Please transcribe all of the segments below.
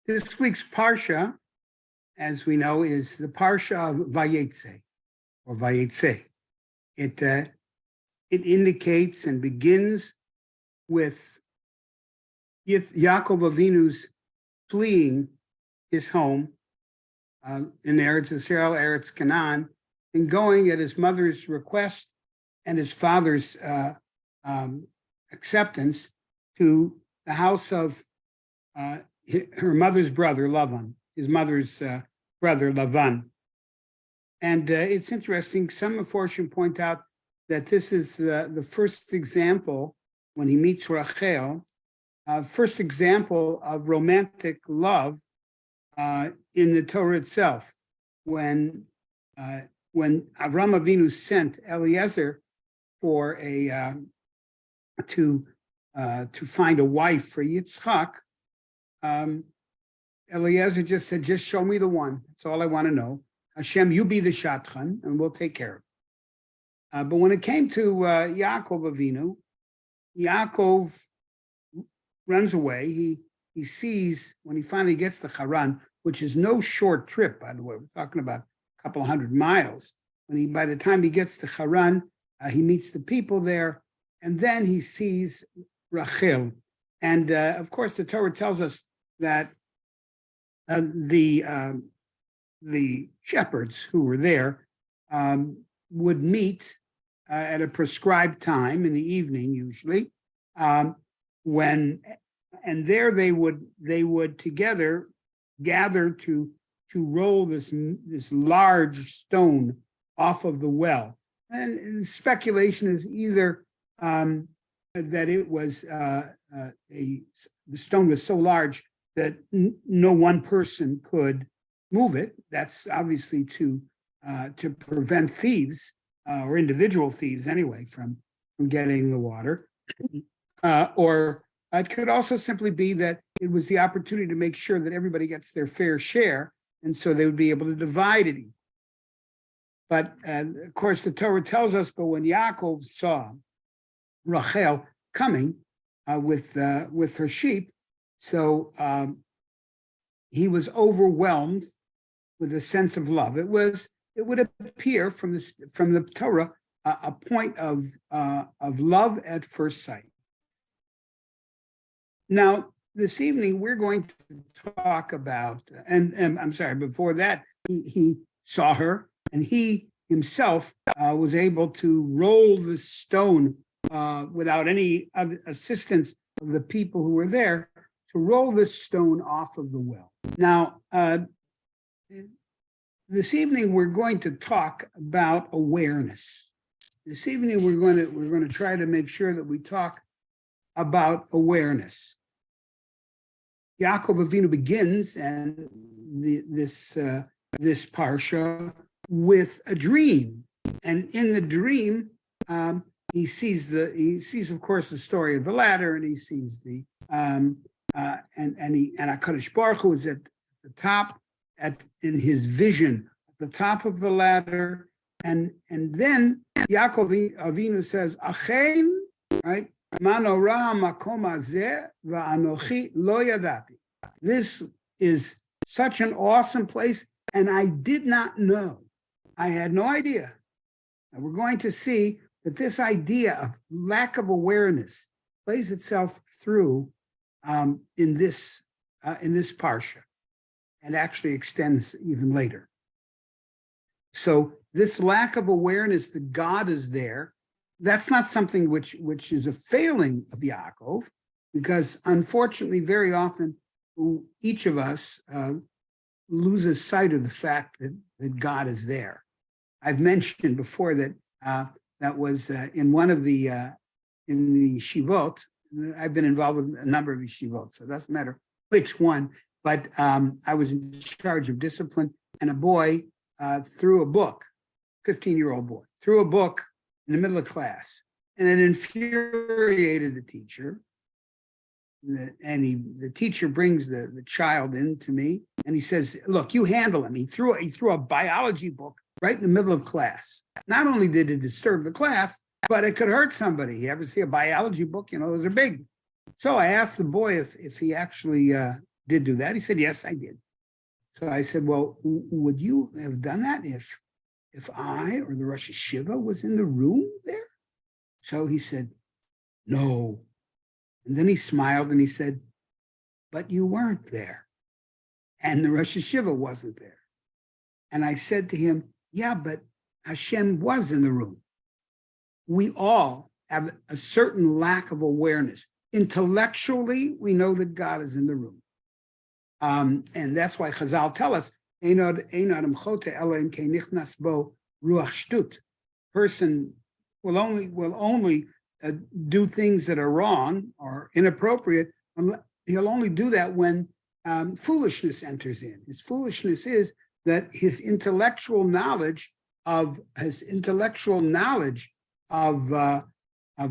This week's Parsha, as we know, is the Parsha of Vayeitzei, or Vayeitzei. It indicates and begins with Yaakov Avinu's fleeing his home in Eretz Israel, Eretz Canaan, and going at his mother's request and his father's acceptance to the house of her mother's brother, Lavan, his mother's brother, Lavan. And it's interesting, some Meforshim point out that this is the first example, when he meets Rachel, first example of romantic love in the Torah itself. When Avram Avinu sent Eliezer for to find a wife for Yitzchak, Eliezer just said, just show me the one. That's all I want to know. Hashem, you be the Shatran, and we'll take care of it. But when it came to Yaakov Avinu, Yaakov runs away. He sees, when he finally gets to Haran, which is no short trip, by the way, we're talking about a couple of 100 miles. By the time he gets to Haran, he meets the people there, and then he sees Rachel. And of course, the Torah tells us that the shepherds who were there would meet at a prescribed time in the evening, usually, and there they would together gather to roll this large stone off of the well. And speculation is either that it was the stone was so large that no one person could move it. That's obviously to prevent thieves or individual thieves anyway from getting the water. Or it could also simply be that it was the opportunity to make sure that everybody gets their fair share, and so they would be able to divide it. But of course, the Torah tells us, but when Yaakov saw Rachel coming with her sheep, so he was overwhelmed with a sense of love. It would appear from the Torah a point of love at first sight. Now, this evening we're going to talk about, and I'm sorry, before that he saw her, and he himself was able to roll the stone without any assistance of the people who were there, to roll this stone off of the well. Now, this evening we're going to talk about awareness. This evening we're going to try to make sure that we talk about awareness. Yaakov Avinu begins and this parsha with a dream, and in the dream he sees of course the story of the ladder, and he sees the and HaKadosh Baruch Hu is at the top in his vision at the top of the ladder, and then Yaakov Avinu says, Achein, right? This is such an awesome place, and I did not know. I had no idea. And we're going to see that this idea of lack of awareness plays itself through in this parsha, and actually extends even later. So this lack of awareness that God is there, that's not something which is a failing of Yaakov, because unfortunately, very often, each of us loses sight of the fact that God is there. I've mentioned before that that was in one of the in the yeshivot. I've been involved with a number of yeshivot, so it doesn't matter which one. But I was in charge of discipline, and a boy threw a book, 15-year-old boy, threw a book in the middle of class, and it infuriated the teacher. And the teacher brings the child in to me, and he says, "Look, you handle him." He threw a biology book right in the middle of class. Not only did it disturb the class, but it could hurt somebody. You ever see a biology book? You know, those are big. So I asked the boy if he actually did do that? He said, yes, I did. So I said, well, would you have done that if I or the Rosh Hashiva was in the room there? So he said, no. And then he smiled and he said, but you weren't there. And the Rosh Hashiva wasn't there. And I said to him, yeah, but Hashem was in the room. We all have a certain lack of awareness. Intellectually, we know that God is in the room. And that's why Chazal tell us, person will only do things that are wrong or inappropriate. He'll only do that when foolishness enters in. His foolishness is that his intellectual knowledge of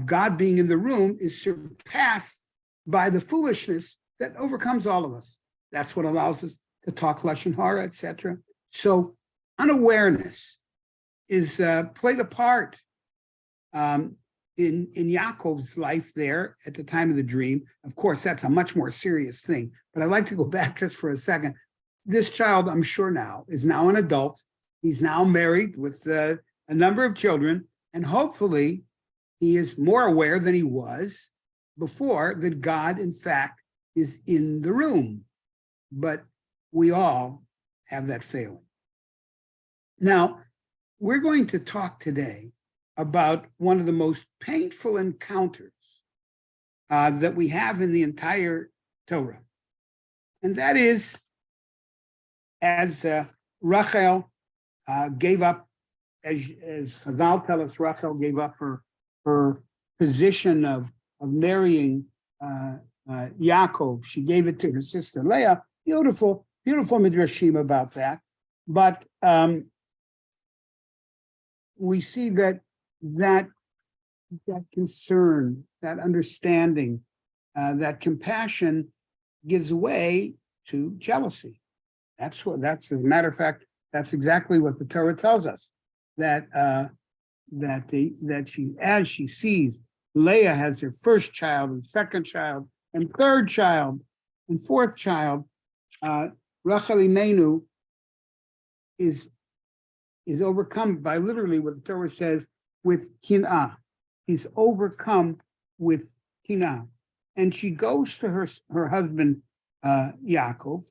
God being in the room is surpassed by the foolishness that overcomes all of us. That's what allows us to talk lashon hara, etc. So unawareness is played a part in Yaakov's life there at the time of the dream. Of course, that's a much more serious thing. But I'd like to go back just for a second. This child, I'm sure now, is now an adult. He's now married with a number of children, and hopefully he is more aware than he was before that God, in fact, is in the room. But we all have that failing. Now, we're going to talk today about one of the most painful encounters that we have in the entire Torah. And that is as Rachel gave up, as Chazal tell us, Rachel gave up her position of marrying Yaakov. She gave it to her sister Leah. Beautiful midrashim about that. But we see that concern, that understanding, that compassion gives way to jealousy. That's as a matter of fact, that's exactly what the Torah tells us. That as she sees Leah has her first child and second child and third child and fourth child, Rachel Imenu is overcome by literally what the Torah says with kin'ah. He's overcome with kin'ah. And she goes to her husband, Yaakov,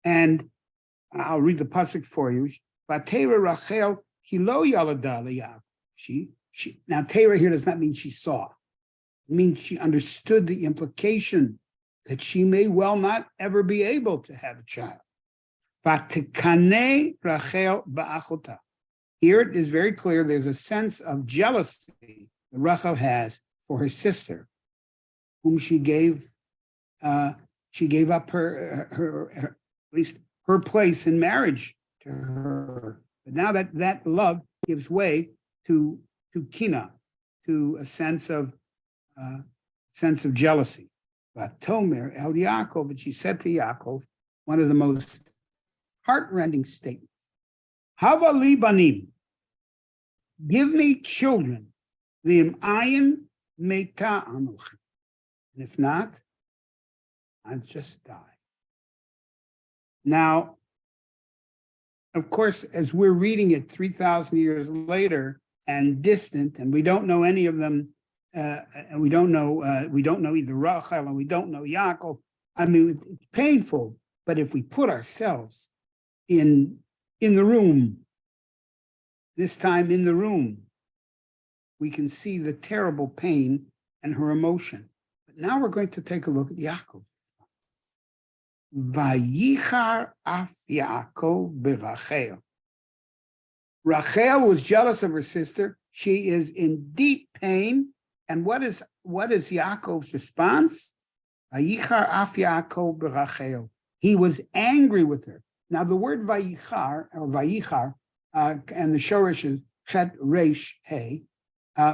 and I'll read the pasuk for you. Vatera Rachel kilo yalada Yaakov. Now Tera here does not mean she saw. It means she understood the implication that she may well not ever be able to have a child. Vatikane Rachel ba'achota. Here it is very clear there's a sense of jealousy that Rachel has for her sister, whom she gave up her at least her place in marriage to her. But now that love gives way to kina, to a sense of jealousy. But Tomer El Yaakov, and she said to Yaakov, one of the most heartrending statements: Hava li banim, give me children, v'im ayin meita anochi, and if not, I'll just die. Now, of course, as we're reading it 3,000 years later and distant, and we don't know any of them, and we don't know either Rachel and we don't know Yaakov. I mean, it's painful. But if we put ourselves in the room, this time in the room, we can see the terrible pain and her emotion. But now we're going to take a look at Yaakov. Vayichar af Yaakov berachel. Rachel was jealous of her sister. She is in deep pain. And what is Yaakov's response? Vayichar af Yaakov berachel. He was angry with her. Now the word vayichar or vayichar and the shorish is chet resh he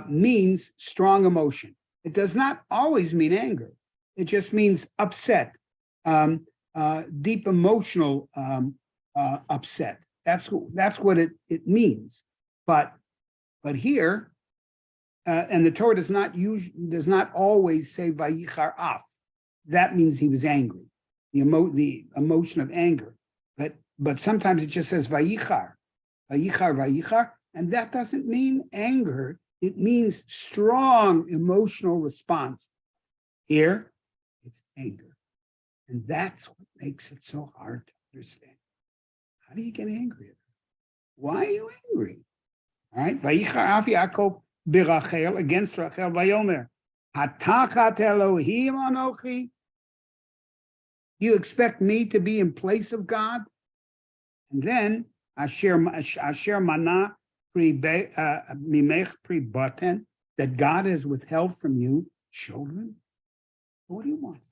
means strong emotion. It does not always mean anger. It just means upset, deep emotional upset. That's what it means. But here, and the Torah does not always say vayichar af. That means he was angry. the emotion of anger. But sometimes it just says vayichar, and that doesn't mean anger. It means strong emotional response. Here, it's anger. And that's what makes it so hard to understand. How do you get angry? Why are you angry? All right. Vayichar af Yaakov birachel, against Rachel, vayomer. Hatachat Elohim anochi. You expect me to be in place of God? And then asher mana mimech pri baten, that God has withheld from you children. What do you want?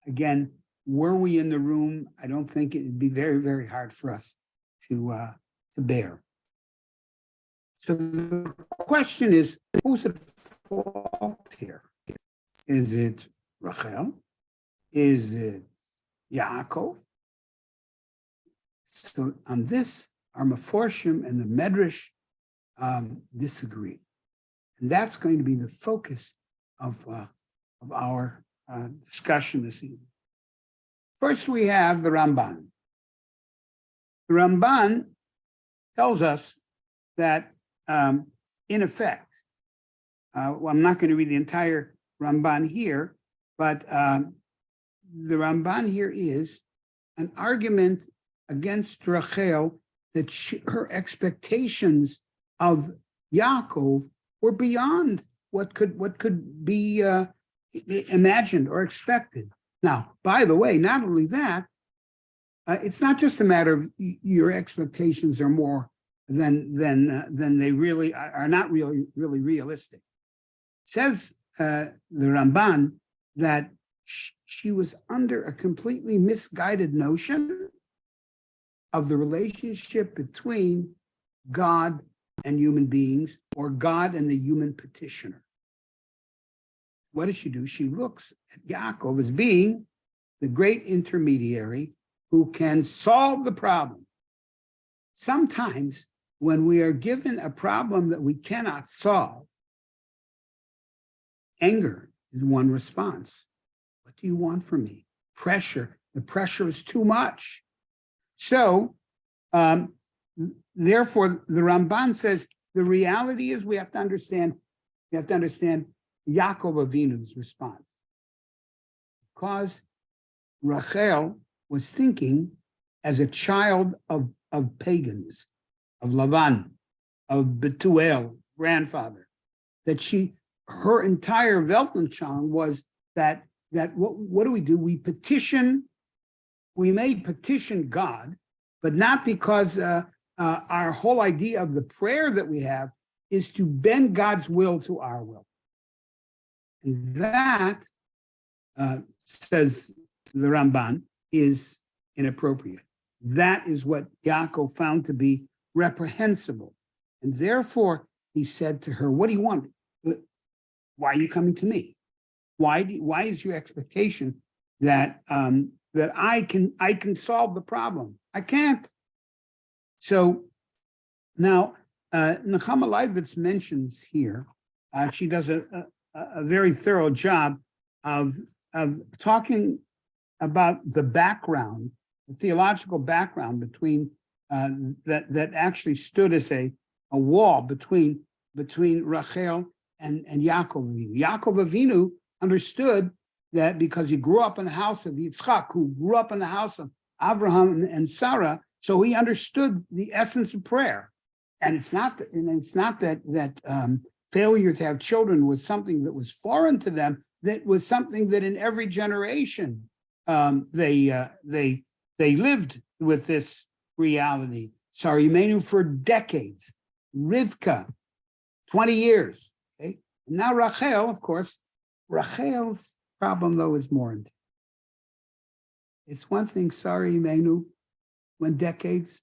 Again, were we in the room, I don't think it would be very, very hard for us to bear. So the question is, who's at fault here? Is it Rachel? Is it Yaakov? So on this, our Meforshim and the Medrash disagree. And that's going to be the focus of our discussion this evening. First, we have the Ramban. The Ramban tells us that, in effect, well, I'm not going to read the entire Ramban here, but the Ramban here is an argument against Rachel that her expectations of Yaakov were beyond what could be imagined or expected. Now, by the way, not only that, it's not just a matter of your expectations are more than they really are not really realistic. It says the Ramban that she was under a completely misguided notion of the relationship between God and human beings, or God and the human petitioner. What does she do? She looks at Yaakov as being the great intermediary who can solve the problem. Sometimes when we are given a problem that we cannot solve, anger is one response. What do you want from me? Pressure. The pressure is too much. So, therefore, the Ramban says the reality is we have to understand Yaakov Avinu's response. Because Rachel was thinking as a child of pagans, of Lavan, of Betuel, grandfather, that her entire Weltanschauung was that what do? We may petition God, but not because our whole idea of the prayer that we have is to bend God's will to our will. And that, says the Ramban, is inappropriate. That is what Yaakov found to be reprehensible. And therefore, he said to her, what do you want? Why are you coming to me? Why is your expectation that I can solve the problem? I can't. So now, Nechama Leibowitz mentions here, she does a very thorough job of talking about the background, the theological background between that actually stood as a wall between Rachel and Yaakov Avinu. Yaakov Avinu understood that because he grew up in the house of Yitzchak, who grew up in the house of Abraham and Sarah, so he understood the essence of prayer. And it's not that failure to have children was something that was foreign to them. That was something that in every generation they lived with this reality. Sarah Imenu for decades, Rivka, 20 years. Okay? Now Rachel, of course, Rachel's problem though is more intense. It's one thing, Sarah Imenu, went decades.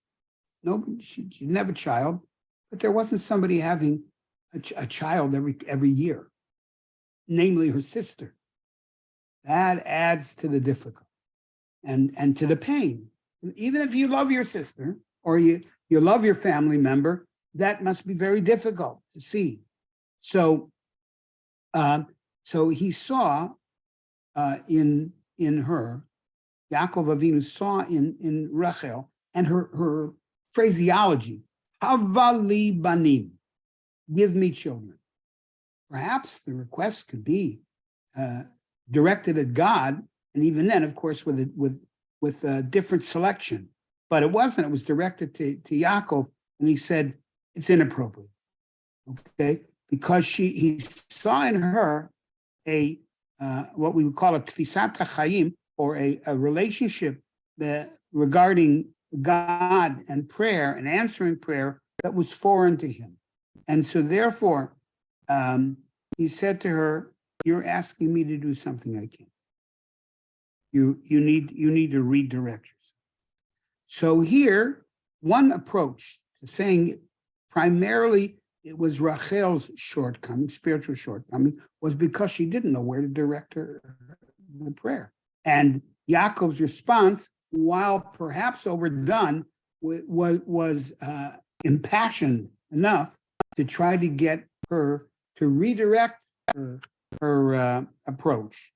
No, she didn't have a child, but there wasn't somebody having a child every year, namely her sister. That adds to the difficulty and to the pain. Even if you love your sister or you love your family member, that must be very difficult to see. So he saw in in her, Yaakov Avinu saw in Rachel, and her phraseology, Havali banim, give me children. Perhaps the request could be directed at God, and even then, of course, with a different selection. But it wasn't. It was directed to Yaakov, and he said it's inappropriate. Okay, because he saw in her a what we would call a tfisat hachayim, or a relationship that regarding God and prayer and answering prayer that was foreign to him. And so therefore, he said to her, you're asking me to do something I can't. You need to redirect yourself. So here, one approach to saying primarily it was Rachel's shortcoming, spiritual shortcoming, was because she didn't know where to direct the prayer. And Yaakov's response, while perhaps overdone, was impassioned enough to try to get her to redirect her approach.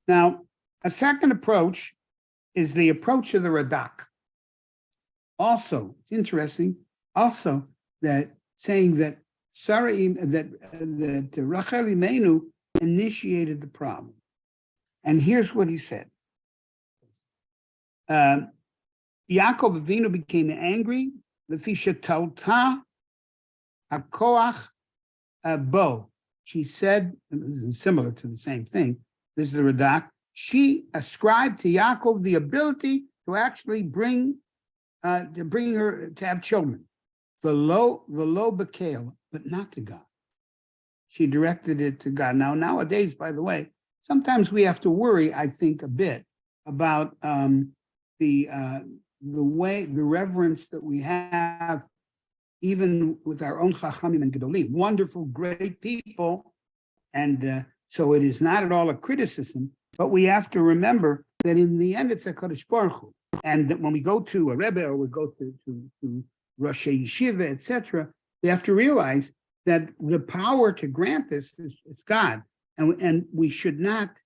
Now, a second approach is the approach of the Radak. Also, it's interesting, also that saying that that Rachel Imenu initiated the problem. And here's what he said. Yaakov Avinu became angry. Lefishatalta hakoach bo. She said, this is similar to the same thing. This is the Radak. She ascribed to Yaakov the ability to actually bring her to have children. The low bekel, but not to God. She directed it to God. Now, nowadays, by the way, sometimes we have to worry, I think, a bit about the reverence that we have, even with our own Chachamim and Gedolim, wonderful, great people. And so it is not at all a criticism, but we have to remember that in the end, it's a Kadosh Baruch Hu. And that when we go to a Rebbe or we go to Rosh Yeshiva, etc., we have to realize that the power to grant this is God. And we should not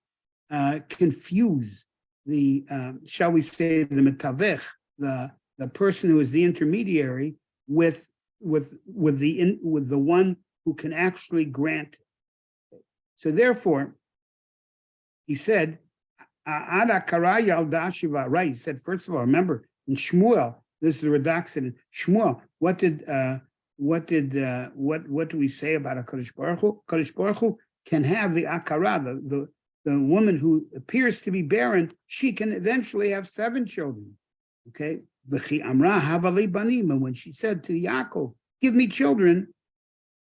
confuse the, shall we say, the metavech, the person who is the intermediary, with the one who can actually grant it. So therefore, he said, Ada kara yalda shiva. Right. He said, first of all, remember in Shmuel, this is the Radak said in Shmuel, what do we say about a Kadosh Baruch Hu? Kadosh Baruch Hu can have the akara, the woman who appears to be barren, she can eventually have 7 children. Okay. V'chi amra havali banim. And when she said to Yaakov, give me children,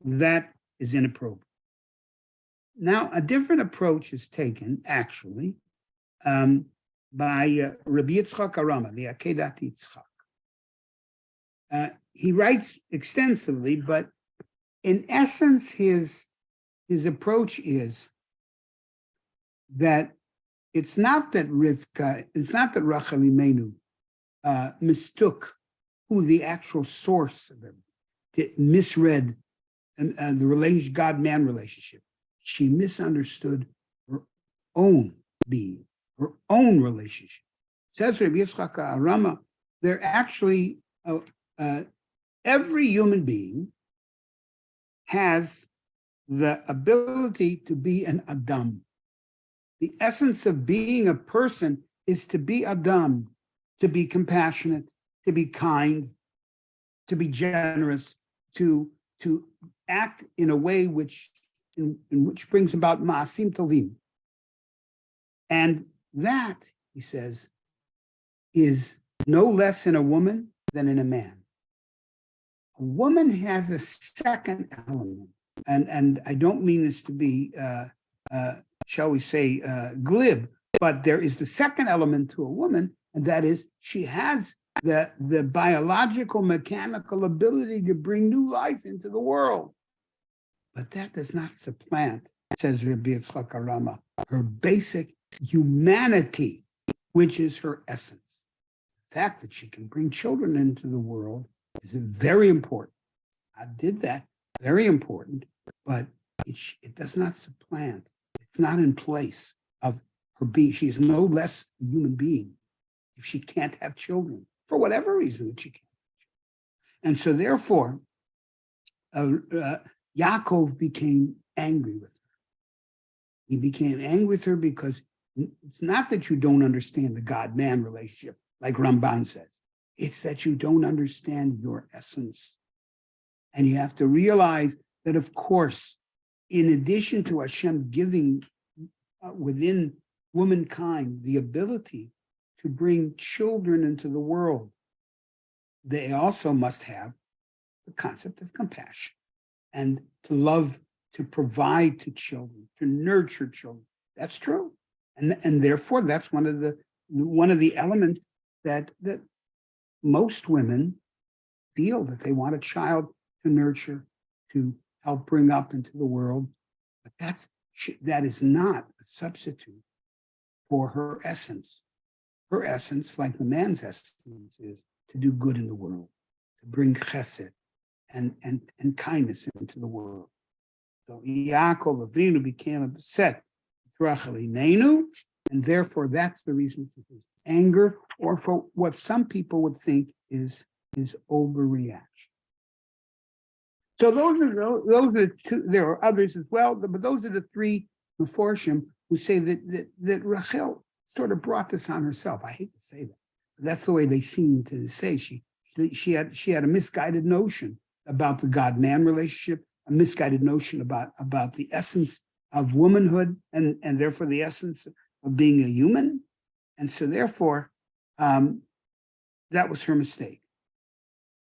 that is inappropriate. Now, a different approach is taken, actually, by Rabbi Yitzchak Arama, the Akedat Yitzchak. He writes extensively, but in essence, his approach is that it's not that Rachel Imenu mistook who the actual source of everything, misread the God-man relationship. She misunderstood her own being, her own relationship. Says Rabbi Yitzchak Arama, they're actually every human being has the ability to be an Adam. The essence of being a person is to be Adam, to be compassionate, to be kind, to be generous, to act in a way which brings about ma'asim tovim. And that, he says, is no less in a woman than in a man. A woman has a second element, and I don't mean this to be, shall we say, glib, but there is the second element to a woman, and that is she has the biological, mechanical ability to bring new life into the world. But that does not supplant, says Rabbi Yitzchak Arama, her basic humanity, which is her essence. The fact that she can bring children into the world is very important. I did that, very important, but it does not supplant, it's not in place of she is no less a human being if she can't have children, for whatever reason that she can't. And so therefore, Yaakov became angry with her. He became angry with her because it's not that you don't understand the God-man relationship, like Ramban says. It's that you don't understand your essence. And you have to realize that, of course, in addition to Hashem giving within womankind the ability to bring children into the world, they also must have the concept of compassion and to love, to provide to children, to nurture children. That's true. And therefore, that's one of the elements that most women feel, that they want a child to nurture, to help bring up into the world. But that is not a substitute for her essence. Her essence, like the man's essence, is to do good in the world, to bring chesed and kindness into the world. So Yaakov Avinu became upset with Rachel Imenu, and therefore that's the reason for his anger, or for what some people would think is overreaction. So those are the two. There are others as well, but those are the three Meforshim who say that Rachel sort of brought this on herself. I hate to say that, but that's the way they seem to say. She had a misguided notion about the God-man relationship, a misguided notion about the essence of womanhood, and therefore the essence of being a human. And so therefore, that was her mistake.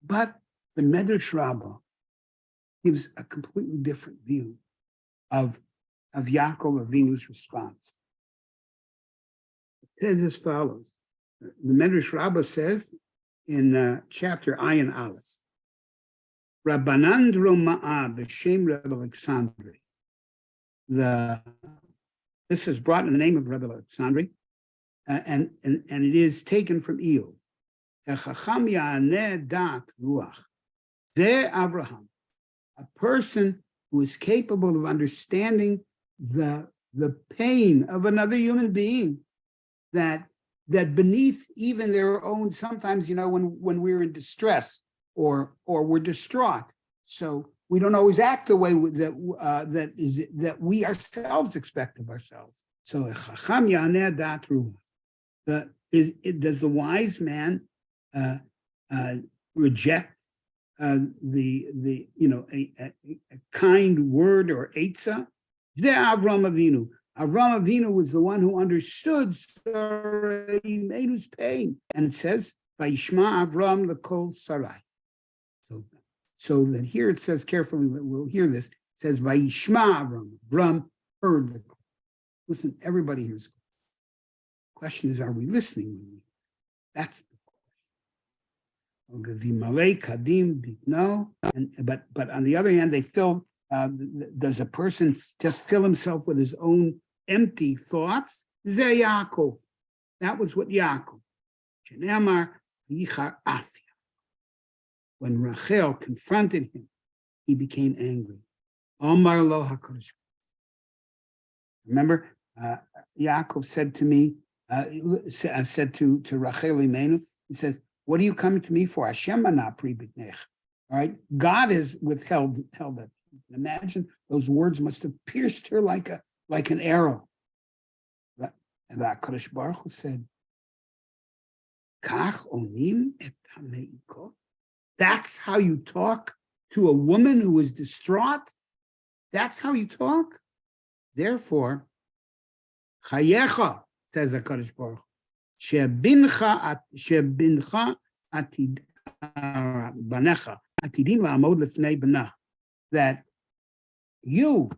But the Medrash Rabbah gives a completely different view of Yaakov Avinu's response. It says as follows. The Medrash Rabbah says in chapter Ayin Aleph, Rabbanan Roma'a b'shem Rebbe Alexandri. This is brought in the name of Rebbe Alexandri, and it is taken from Eov. Echacham ya'aneh dat ruach. Ze Avraham, a person who is capable of understanding the pain of another human being, that beneath even their own, sometimes, when we're in distress or we're distraught, so we don't always act the way that we ourselves expect of ourselves. So chacham yaneh dat ruach. Does the wise man reject a kind word or eitzah? Avram Avinu. Avram Avinu was the one who understood Sarai's pain, and it says, "Vayishma Avram lekol Sarai." So that here it says carefully. We'll hear this. It says, "Vayishma Avram." Avram heard the call. Listen, everybody hears the call. The question is, are we listening? That's no, but on the other hand, they fill. Does a person just fill himself with his own empty thoughts? Ze Yaakov. That was what Yaakov. Shene'amar yichar afya. When Rachel confronted him, he became angry. Omar lo HaKadosh. Remember, Yaakov said to me, said to Rachel Imenu, he says, "What are you coming to me for? Hashem ana pri b'tnech." All right, God has withheld that. Imagine those words must have pierced her like an arrow. And HaKadosh Baruch Hu said, "Kach onim et hameikot." That's how you talk to a woman who is distraught. That's how you talk. Therefore, chayecha, says HaKadosh Baruch Hu, shebincha atid banecha atidim la'amod lefnei banah. That your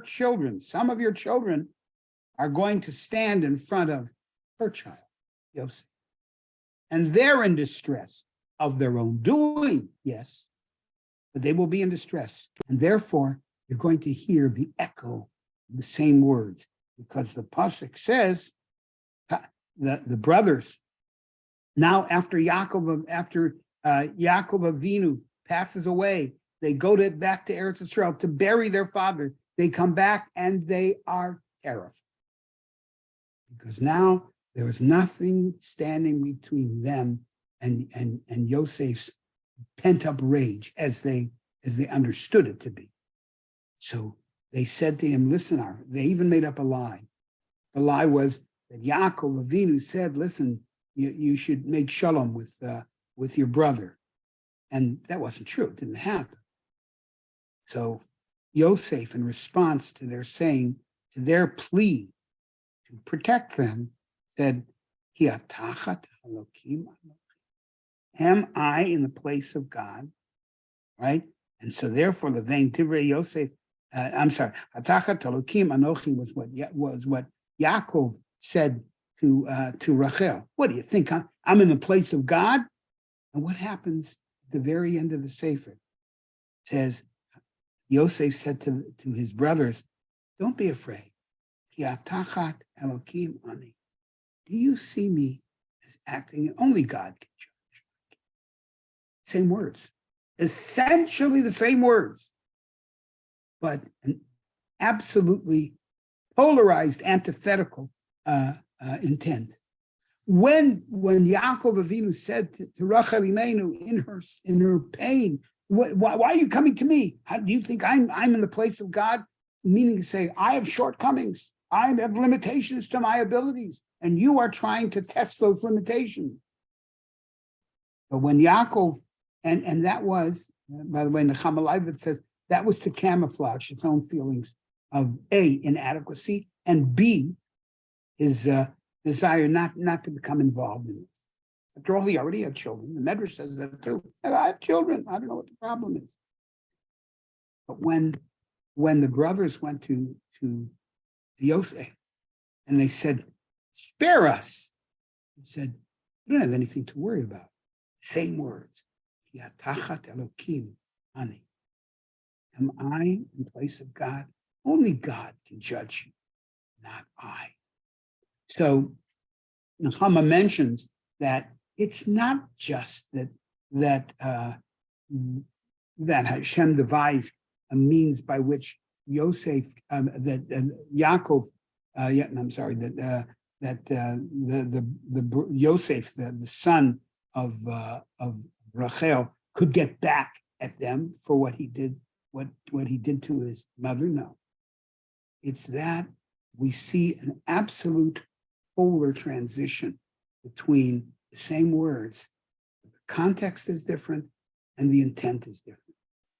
children, some of your children are going to stand in front of her child, Yosef. And they're in distress of their own doing, yes, but they will be in distress. And therefore, you're going to hear the echo of the same words, because the pasuk says, the brothers, now after Yaakov Avinu passes away, they go back to Eretz Yisrael to bury their father. They come back and they are terrified. because now there was nothing standing between them and Yosef's pent-up rage as they understood it to be. So they said to him, listen, they even made up a lie. The lie was that Yaakov Avinu said, listen, you should make shalom with your brother. And that wasn't true. It didn't happen. So Yosef, in response to their saying, to their plea to protect them, said, am I in the place of God? Right? And so therefore, the vein Divrei Yosef, Hatachat Elokim Anochi was what Yaakov said to Rachel. What do you think? I'm in the place of God? And what happens at the very end of the Sefer? It says, Yosef said to his brothers, don't be afraid. Hatachat Elokim Ani. Do you see me as acting? Only God can judge. Same words. Essentially the same words, but an absolutely polarized, antithetical intent. When Yaakov Avinu said to Rachel Imenu in her pain, why are you coming to me? How do you think I'm in the place of God? Meaning to say, I have shortcomings, I have limitations to my abilities, and you are trying to test those limitations. But when Yaakov, and that was, by the way, Nechama Leibovitz says, that was to camouflage his own feelings of A, inadequacy, and B, his desire not to become involved in this. After all, he already had children. The Medrash says that too. I have children. I don't know what the problem is. But when the brothers went to Yosef and they said, spare us, he said, you don't have anything to worry about. Same words. Yatachat Elokim Ani. Am I in place of God? Only God can judge you, not I. So Nechama mentions that it's not just that Hashem devised a means by which Yosef, Yaakov, Yosef, the son of Rachel, could get back at them for what he did to his mother. No, it's that we see an absolute polar transition between the same words. The context is different and the intent is different.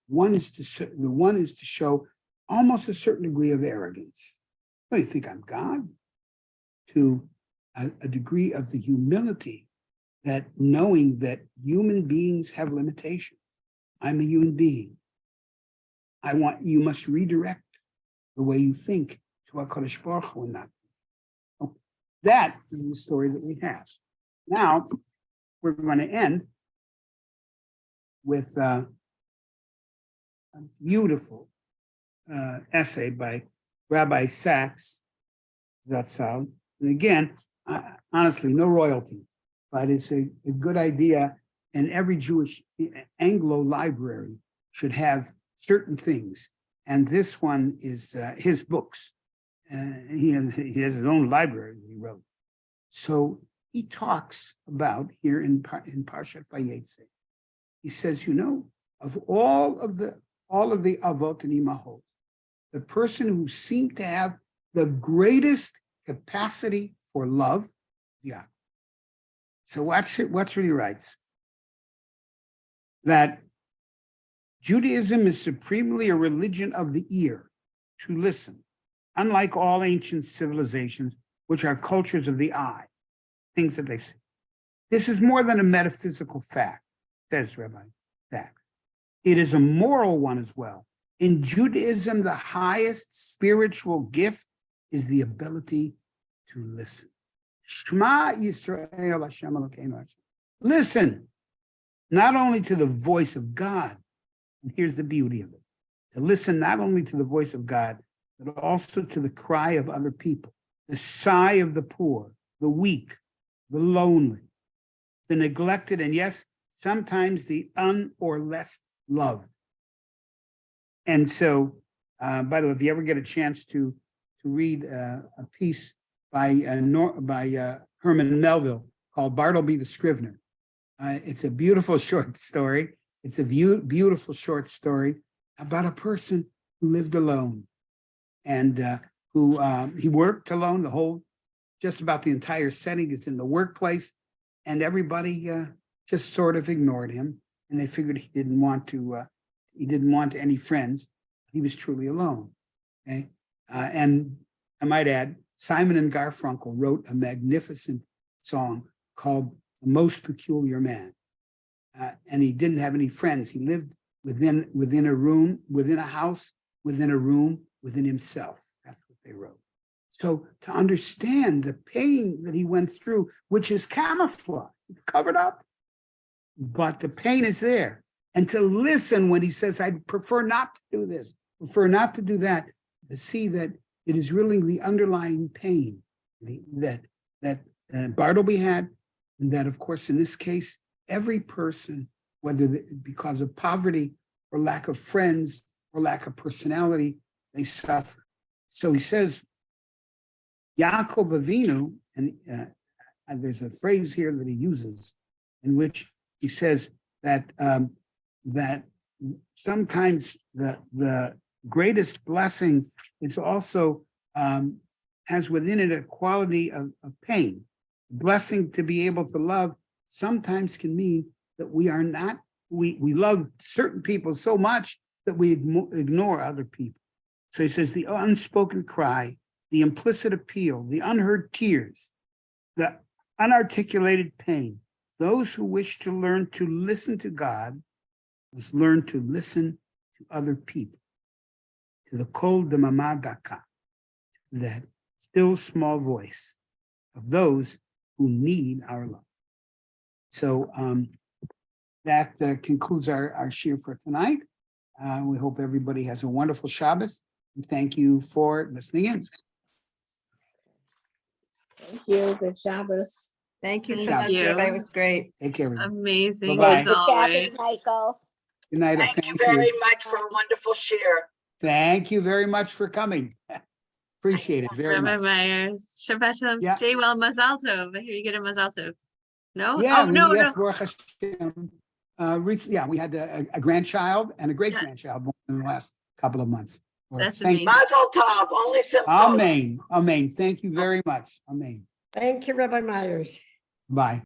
One is to show almost a certain degree of arrogance. What do you think, I'm God? To a degree of the humility that knowing that human beings have limitations. I'm a human being. You must redirect the way you think to HaKadosh Baruch Hu and not. That is the story that we have. Now, we're going to end with a beautiful essay by Rabbi Sachs, Zatzal. And again, honestly, no royalty, but it's a good idea. And every Jewish Anglo library should have certain things. And this one is his books. He has his own library he wrote. So he talks about here in Parshas Vayeitzei. He says, of all of the avot and imahot, the person who seemed to have the greatest capacity for love, yeah. So watch what he writes. That Judaism is supremely a religion of the ear, to listen, unlike all ancient civilizations, which are cultures of the eye, things that they see. This is more than a metaphysical fact, says Rabbi Sachs. It is a moral one as well. In Judaism, the highest spiritual gift is the ability to listen. Shema Yisrael Hashem Elokeinu Hashem. Listen, not only to the voice of God, and here's the beauty of it, to listen not only to the voice of God, but also to the cry of other people, the sigh of the poor, the weak, the lonely, the neglected, and yes, sometimes the or less loved. And so, by the way, if you ever get a chance to read a piece by Herman Melville called Bartleby the Scrivener. It's a beautiful short story. It's a beautiful short story about a person who lived alone and who he worked alone. Just about the entire setting is in the workplace, and everybody just sort of ignored him, and they figured he didn't want any friends. He was truly alone. Okay, and I might add, Simon and Garfunkel wrote a magnificent song called "The Most Peculiar Man," and he didn't have any friends. He lived within a room, within a house, within a room, within himself. That's what they wrote. So to understand the pain that he went through, which is camouflage, it's covered up, but the pain is there. And to listen when he says, I prefer not to do this, prefer not to do that, to see that it is really the underlying pain that Bartleby had, and that, of course, in this case, every person, whether because of poverty or lack of friends or lack of personality, they suffer. So he says, Yaakov Avinu, and there's a phrase here that he uses in which he says that that sometimes the greatest blessing is also has within it a quality of pain. Blessing to be able to love sometimes can mean that we love certain people so much that we ignore other people. So he says the unspoken cry, the implicit appeal, the unheard tears, the unarticulated pain. Those who wish to learn to listen to God must learn to listen to other people, to the kol demama daka, that still small voice of those who need our love. So that concludes our shir for tonight. We hope everybody has a wonderful Shabbos. And thank you for listening in. Thank you. Good Shabbos. Thank you so Thank much, you. Rabbi. It was great. Take care, everybody. Amazing Bye-bye. as always. Michael. Good night. Thank you very much for a wonderful share. Thank you very much for coming. Appreciate it very Rabbi much. Myers. Shabbat shalom. Yeah. Stay well. Mazal tov. I hear you get a mazal tov. No? Yeah, Oh, no, yes, no. Baruch Hashem. Recently, we had a grandchild and a great grandchild born in the last couple of months. That's Thank- amazing. Mazel tov, only some. Amen. Amen. Thank you very much. Amen. Thank you, Rabbi Myers. Bye.